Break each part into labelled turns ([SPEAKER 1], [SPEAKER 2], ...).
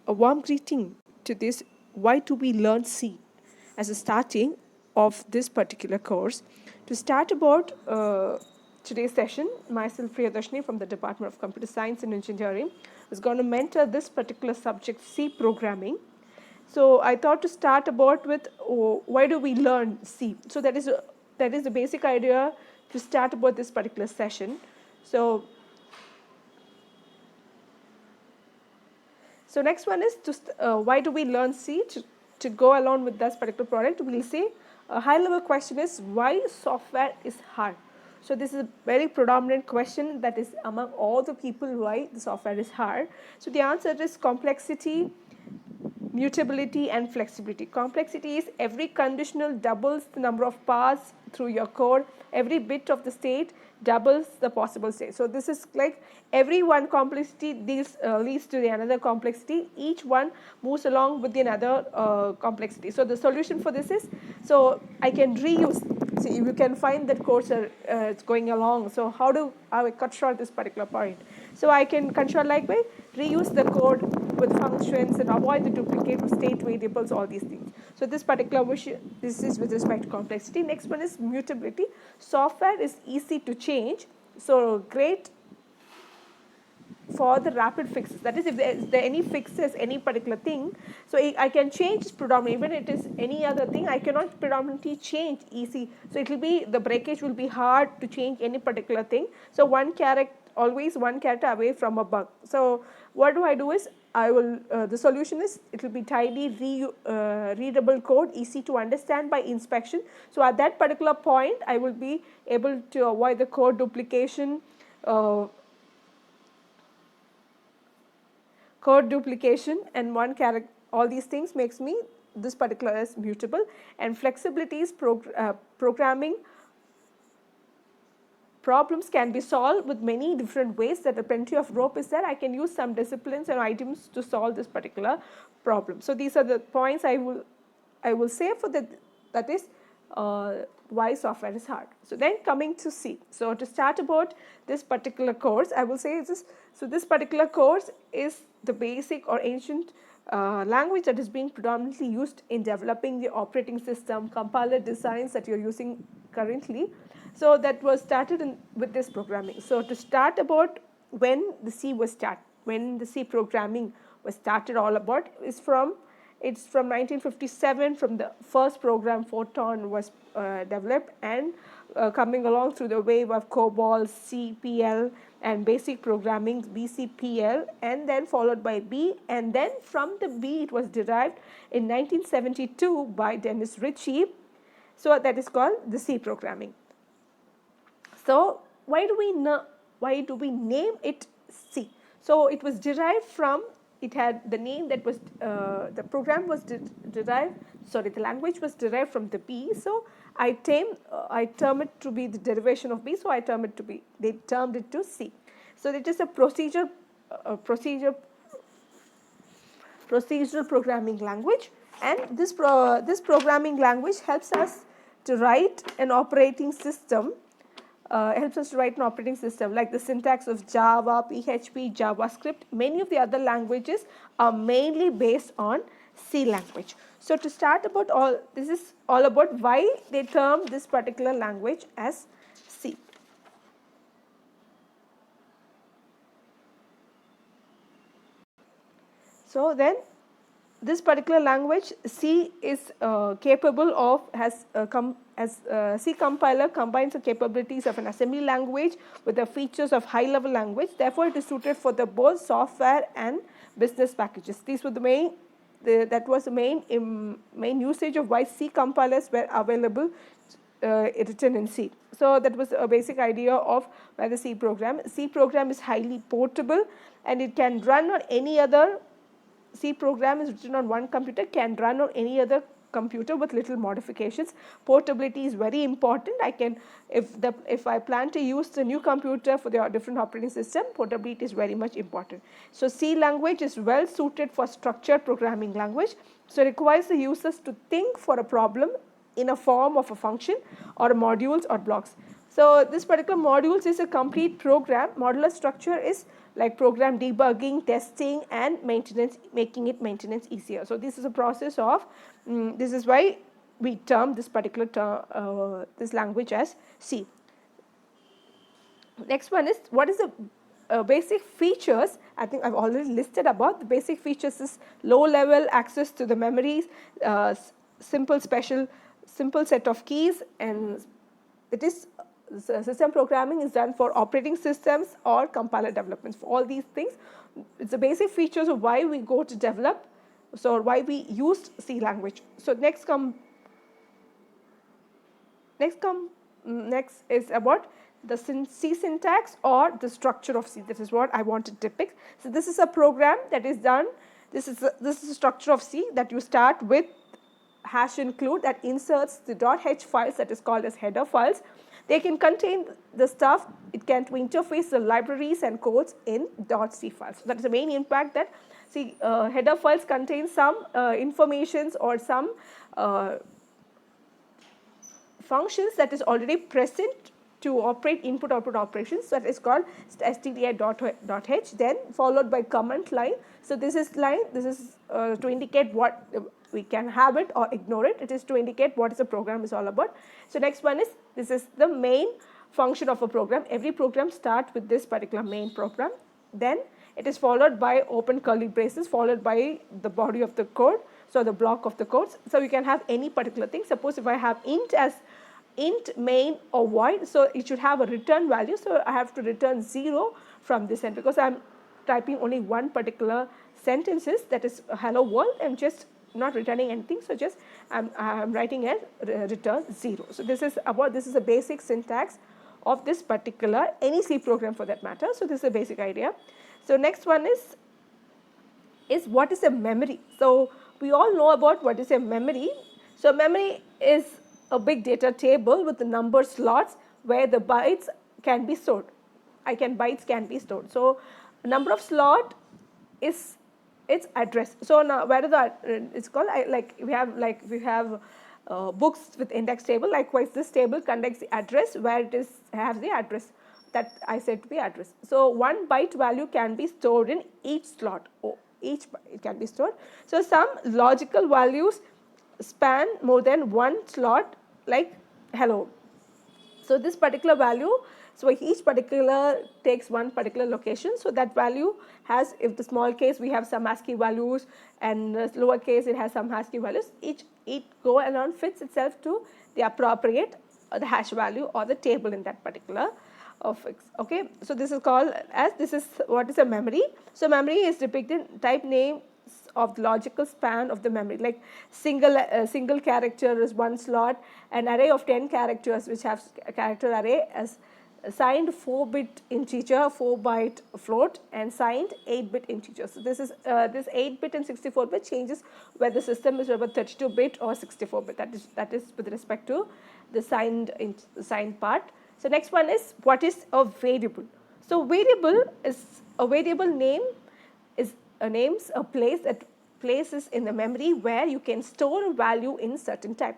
[SPEAKER 1] a warm greeting to this Why Do We Learn C as a starting of this particular course. To start about today's session, myself Priyadarshini from the Department of Computer Science and Engineering is going to mentor this particular subject, C programming. So I thought to start about with why do we learn C. So that is the basic idea to start about this particular session. So next one is why do we learn C? To go along with this particular product, we'll say a high level question is why software is hard. So this is a very predominant question that is among all the people why the software is hard. So the answer is complexity, mutability and flexibility. Complexity is every conditional doubles the number of paths through your code. Every bit of the state doubles the possible state. So this is like every one complexity leads to the another complexity. Each one moves along with the another complexity. So the solution for this is, so I can reuse. See, you can find that codes are it's going along. So how do I cut short this particular point? So I can control like way, reuse the code with functions and avoid the duplicate of state variables, all these things. So this particular this is with respect to complexity. Next one is mutability. Software is easy to change, so great for the rapid fixes. That is, if there any fixes, any particular thing, so I can change this predominantly. Even it is any other thing, I cannot predominantly change easy. So it will be, the breakage will be hard to change any particular thing. So always one character away from a bug. So what do I do is, I will, the solution is, it will be tidy, readable code, easy to understand by inspection. So at that particular point, I will be able to avoid the code duplication, and one character, all these things makes me, this particular is mutable. And flexibility is programming problems can be solved with many different ways. That plenty of rope is there. I can use some disciplines and items to solve this particular problem. So these are the points I will say for that is why software is hard. So then coming to C. So to start about this particular course, I will say this. So this particular course is the basic or ancient language that is being predominantly used in developing the operating system, compiler designs that you're using currently. So that was started with this programming. So to start about when the C programming was started all about is from 1957, from the first program Fortran was developed, and coming along through the wave of COBOL, CPL and basic programming, BCPL, and then followed by B, and then from the B it was derived in 1972 by Dennis Ritchie. So that is called the C programming. So why do we name it C? So it was derived from, it had the name that was, the program was derived, sorry, the language was derived from the B. So I term it to be the derivation of B, so they termed it to C. So it is a procedural programming language, and this programming language helps us to write an operating system. Like the syntax of Java, PHP, JavaScript. Many of the other languages are mainly based on C language. So to start about this is all about why they term this particular language as C. So then this particular language, C is capable of, C compiler combines the capabilities of an assembly language with the features of high level language. Therefore it is suited for the both software and business packages. These were the main main usage of why C compilers were available written in C. So that was a basic idea of why the C program is highly portable, and it can run on any other. C program is written on one computer, can run on any other computer with little modifications. Portability is very important. If I plan to use the new computer for the different operating system, portability is very much important. So C language is well suited for structured programming language. So it requires the users to think for a problem in a form of a function or modules or blocks. So this particular modules is a complete program. Modular structure is like program debugging, testing, and maintenance, making it maintenance easier. So this is a process of, this is why we term this particular term, this language as C. Next one is, what is the basic features? I think I've already listed about the basic features is low level access to the memories, simple set of keys, and it is system programming is done for operating systems or compiler developments. For all these things, it's the basic features of why we go to develop, so why we used C language. So next is about the C syntax or the structure of C. This is what I want to depict. So this is a program that is done. This is a structure of C that you start with #include that inserts the .h files, that is called as header files. They can contain the stuff. It can interface the libraries and codes in .c files. So that is the main impact, that header files contain some informations or some functions that is already present to operate input-output operations. So that is called stdi.h, then followed by comment line. So this is line, this is to indicate what we can have it or ignore it. It is to indicate what is the program is all about. So next one is, this is the main function of a program. Every program starts with this particular main program. Then it is followed by open curly braces, followed by the body of the code, so the block of the codes. So you can have any particular thing. Suppose if I have int as int, main, or void, so it should have a return value. So I have to return 0 from this end, because I'm typing only one particular sentences, that is hello world. I'm just not returning anything, so just I'm writing as return 0. So this is a basic syntax of this particular any C program for that matter. So this is a basic idea. So next one is what is a memory. So we all know about what is a memory. So memory is a big data table with the number slots where the bytes can be stored. Bytes can be stored. So number of slot is its address. So now where is the it's called we have books with index table. Likewise, this table contains the address where it has the address that I said to be address. So one byte value can be stored in each slot, or it can be stored. So some logical values span more than one slot, like hello. So this particular value, so each particular takes one particular location. So that value has, if the small case we have some ASCII values, and the lower case it has some ASCII values. Each go around fits itself to the appropriate the hash value or the table in that particular fix. Okay, so this is called as, this is what is a memory. So memory is depicted type name of the logical span of the memory, like single character is one slot, an array of 10 characters which have a character array as signed 4-bit integer, 4-byte float, and signed 8-bit integer. So this is this 8-bit and 64-bit changes whether the system is about 32-bit or 64-bit. That is with respect to the signed part. So next one is, what is a variable? So variable is a variable name is names a place that places in the memory where you can store a value in certain type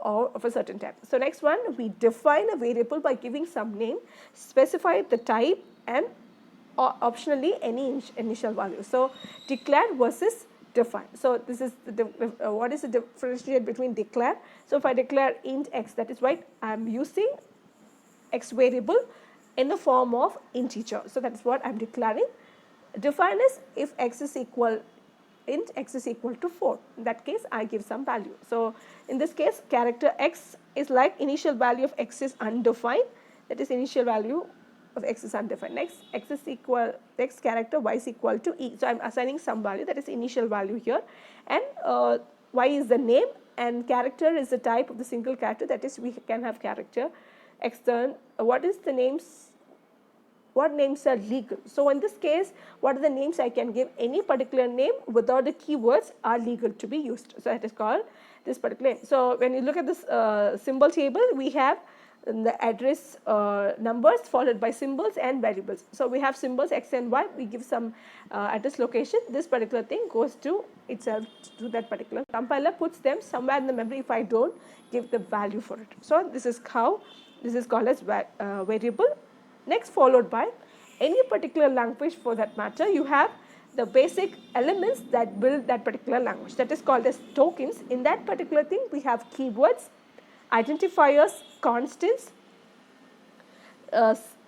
[SPEAKER 1] or of a certain type. So next one, we define a variable by giving some name, specify the type, and optionally any initial value. So declare versus define. So this is what is the differentiate between declare? So if I declare int x, that is right, I am using x variable in the form of integer. So that is what I am declaring. Define is if x is equal, int x is equal to 4. In that case, I give some value. So in this case, character x is like initial value of x is undefined. That is initial value of x is undefined. Next, x is equal, next character y is equal to e. So I'm assigning some value, that is initial value here. And y is the name, and character is the type of the single character. That is, we can have character extern. What is the names? What names are legal? So in this case, what are the names I can give? Any particular name without the keywords are legal to be used. So that is called this particular name. So when you look at this symbol table, we have the address numbers followed by symbols and variables. So we have symbols x and y. We give some address location. This particular thing goes to itself to that particular. Compiler puts them somewhere in the memory if I don't give the value for it. So this is how this is called as variable. Next, followed by any particular language for that matter, you have the basic elements that build that particular language. That is called as tokens. In that particular thing, we have keywords, identifiers, constants,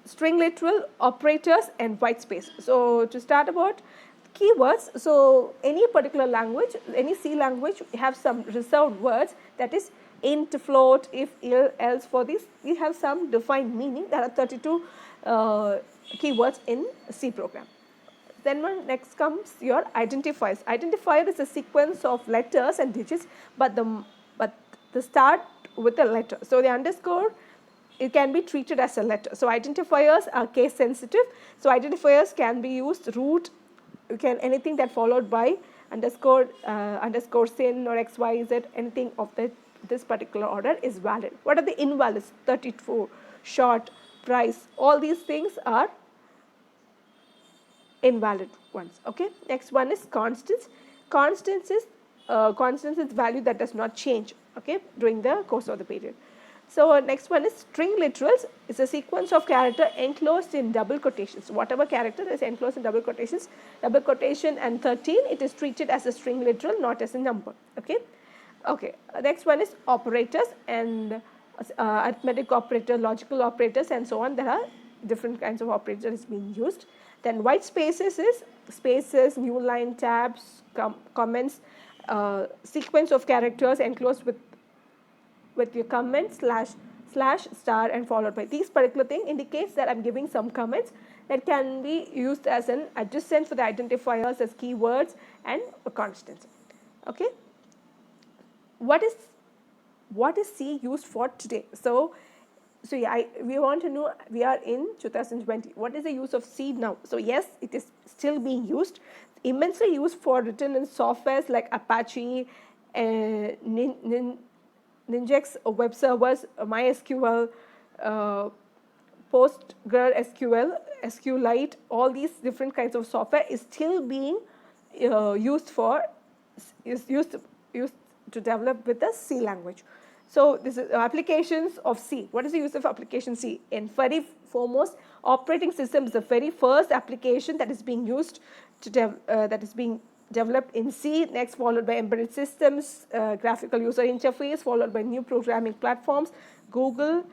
[SPEAKER 1] string literal, operators, and white space. So to start about keywords, so any particular language, any C language, we have some reserved words, that is int, float, if, else. For this we have some defined meaning. There are 32 keywords in C program. Then next comes your identifiers. Identifier is a sequence of letters and digits, but the start with a letter. So the underscore, it can be treated as a letter. So identifiers are case sensitive. So identifiers can be used root, anything that followed by underscore, underscore sin or x, y, z, anything of this particular order is valid. What are the invalids? 34, short, price, all these things are invalid ones. Okay. Next one is constants. Constants is value that does not change, okay, during the course of the period. So next one is string literals. It's a sequence of character enclosed in double quotations. Whatever character is enclosed in double quotations, double quotation and 13, it is treated as a string literal, not as a number. Okay. Okay. Next one is operators and arithmetic operator, logical operators, and so on. There are different kinds of operators being used. Then white spaces is spaces, new line, tabs, comments, sequence of characters enclosed with your comment, slash, star, and followed by. These particular thing indicates that I'm giving some comments that can be used as an adjacent for the identifiers as keywords and constants. Okay. What is C used for today? So yeah, we want to know, we are in 2020. What is the use of C now? So yes, it is still being used, immensely used for written in softwares like Apache, Ninjax web servers, MySQL, PostgreSQL, SQLite, all these different kinds of software is still being used to develop with the C language. So this is applications of C. What is the use of application C? In very foremost, operating system is the very first application that is being used to that is being developed in C. Next, followed by embedded systems, graphical user interface, followed by new programming platforms, Google,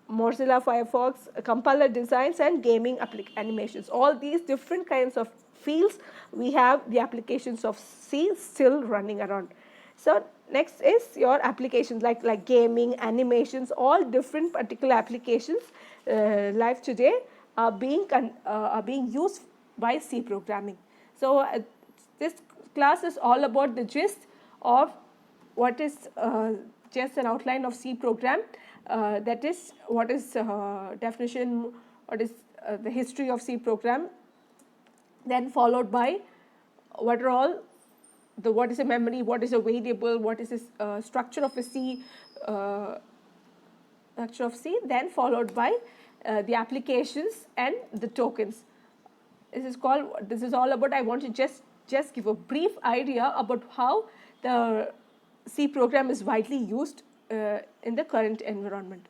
[SPEAKER 1] Mozilla Firefox, compiler designs, and gaming animations. All these different kinds of fields, we have the applications of C still running around. So next is your applications like gaming, animations, all different particular applications live today are being used by C programming. So this class is all about the gist of what is just an outline of C program. That is, what is definition, what is the history of C program, then followed by what are all what is a memory, what is a variable, what is a structure of a C, then followed by the applications and the tokens. This is all about, I want to just give a brief idea about how the C program is widely used in the current environment.